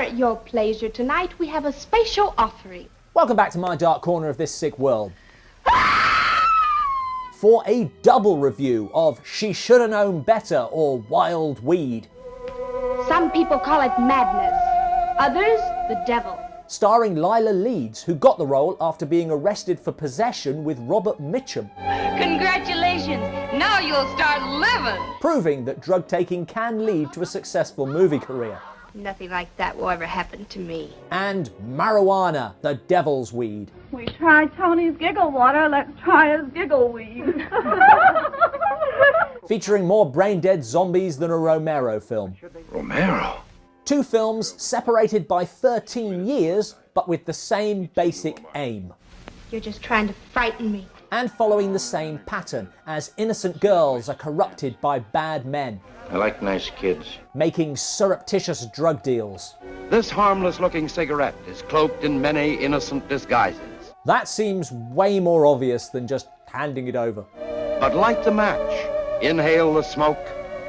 at your pleasure tonight, we have a special offering. Welcome back to my dark corner of this sick world. For a double review of She Shoulda Known Better or Wild Weed. Some people call it madness, others the devil. Starring Lila Leeds, who got the role after being arrested for possession with Robert Mitchum. Congratulations, now you'll start living. Proving that drug taking can lead to a successful movie career. Nothing like that will ever happen to me. And marijuana, the devil's weed. We tried Tony's giggle water, let's try his giggle weed. Featuring more brain-dead zombies than a Romero film. Romero? 2 films separated by 13 years, but with the same basic aim. You're just trying to frighten me. And following the same pattern, as innocent girls are corrupted by bad men. I like nice kids. Making surreptitious drug deals. This harmless-looking cigarette is cloaked in many innocent disguises. That seems way more obvious than just handing it over. But light the match, inhale the smoke,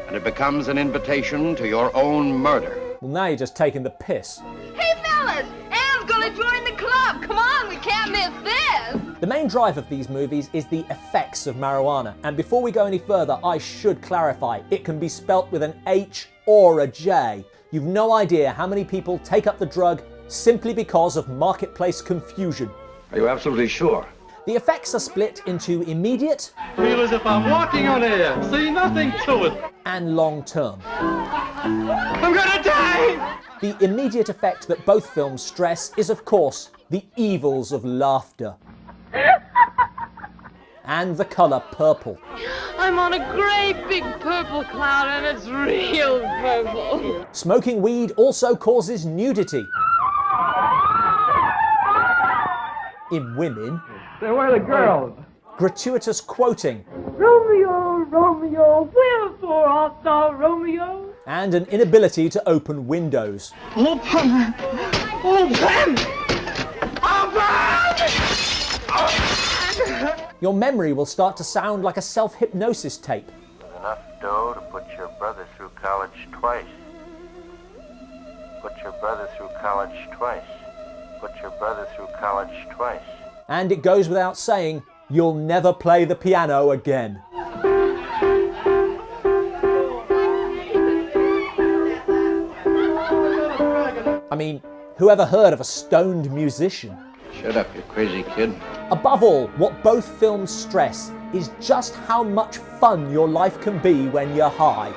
and it becomes an invitation to your own murder. Well, now you're just taking the piss. Hey fellas, Anne's gonna join the club. Come on, we can't miss this. The main drive of these movies is the effects of marijuana. And before we go any further, I should clarify, it can be spelt with an H or a J. You've no idea how many people take up the drug simply because of marketplace confusion. Are you absolutely sure? The effects are split into immediate Feel as if I'm walking on air. See nothing to it. and long-term. I'm gonna die! The immediate effect that both films stress is, of course, the evils of laughter. And the colour purple. I'm on a great big purple cloud and it's real purple. Smoking weed also causes nudity. In women. Where are the girls? Gratuitous quoting. Romeo, Romeo, wherefore art thou Romeo? And an inability to open windows. Open! Open! Open! Your memory will start to sound like a self-hypnosis tape. Enough dough to put your brother through college twice. Put your brother through college twice. Put your brother through college twice. And it goes without saying, you'll never play the piano again. I mean, who ever heard of a stoned musician? Shut up, you crazy kid. Above all, what both films stress is just how much fun your life can be when you're high.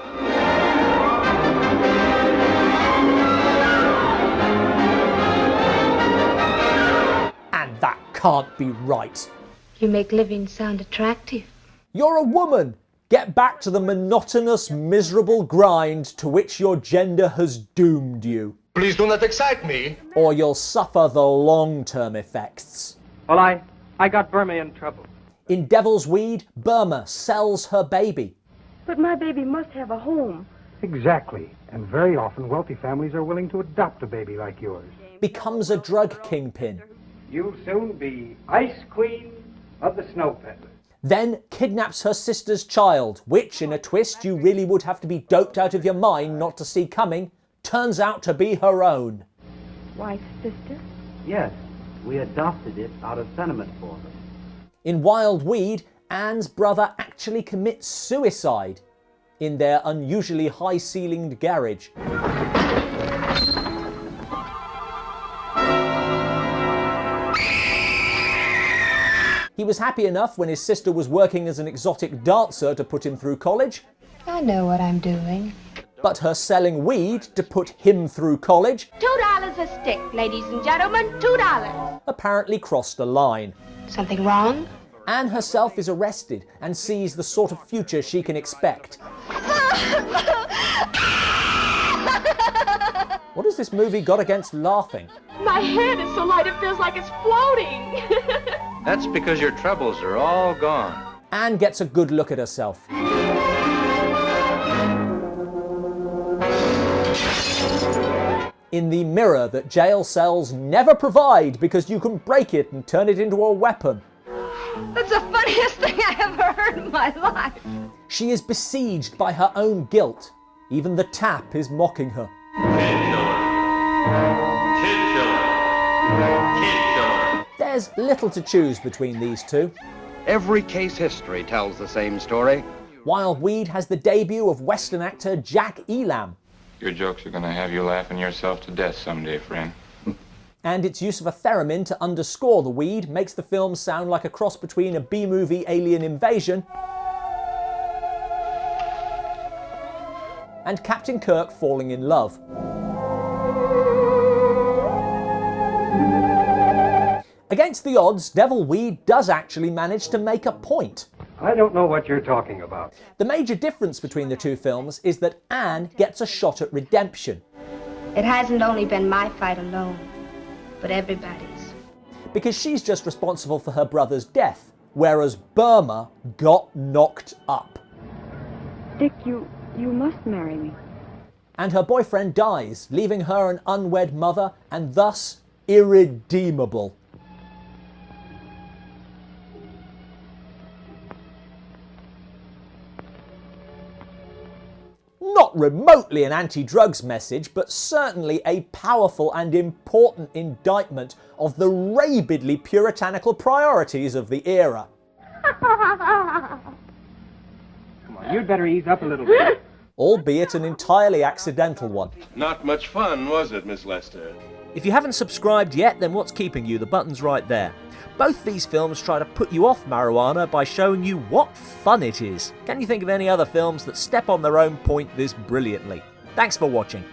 And that can't be right. You make living sound attractive. You're a woman. Get back to the monotonous, miserable grind to which your gender has doomed you. Please do not excite me. Or you'll suffer the long-term effects. Well, I got Burma in trouble. In Devil's Weed, Burma sells her baby. But my baby must have a home. Exactly. And very often wealthy families are willing to adopt a baby like yours. Becomes a drug kingpin. You'll soon be Ice Queen of the Snow Pit. Then kidnaps her sister's child, which, in a twist you really would have to be doped out of your mind not to see coming, turns out to be her own. Wife's sister? Yes, we adopted it out of sentiment for her. In Wild Weed, Anne's brother actually commits suicide in their unusually high-ceilinged garage. He was happy enough when his sister was working as an exotic dancer to put him through college. I know what I'm doing. But her selling weed to put him through college $2 a stick, ladies and gentlemen, $2. apparently crossed a line. Something wrong? Anne herself is arrested and sees the sort of future she can expect. What has this movie got against laughing? My head is so light it feels like it's floating. That's because your troubles are all gone. Anne gets a good look at herself. In the mirror that jail cells never provide because you can break it and turn it into a weapon. That's the funniest thing I ever heard in my life. She is besieged by her own guilt. Even the tap is mocking her. Kid killer. Kid killer. There's little to choose between these two. Every case history tells the same story. Wild Weed has the debut of Western actor Jack Elam. Your jokes are gonna have you laughing yourself to death someday, friend. And its use of a theremin to underscore the weed makes the film sound like a cross between a B-movie Alien Invasion and Captain Kirk falling in love. Against the odds, Devil Weed does actually manage to make a point. I don't know what you're talking about. The major difference between the two films is that Anne gets a shot at redemption. It hasn't only been my fight alone, but everybody's. Because she's just responsible for her brother's death, whereas Burma got knocked up. Dick, you must marry me. And her boyfriend dies, leaving her an unwed mother and thus irredeemable. Not remotely an anti-drugs message, but certainly a powerful and important indictment of the rabidly puritanical priorities of the era. Come on, you'd better ease up a little bit. Albeit an entirely accidental one. Not much fun, was it, Miss Lester? If you haven't subscribed yet, then what's keeping you? The button's right there. Both these films try to put you off marijuana by showing you what fun it is. Can you think of any other films that step on their own point this brilliantly? Thanks for watching.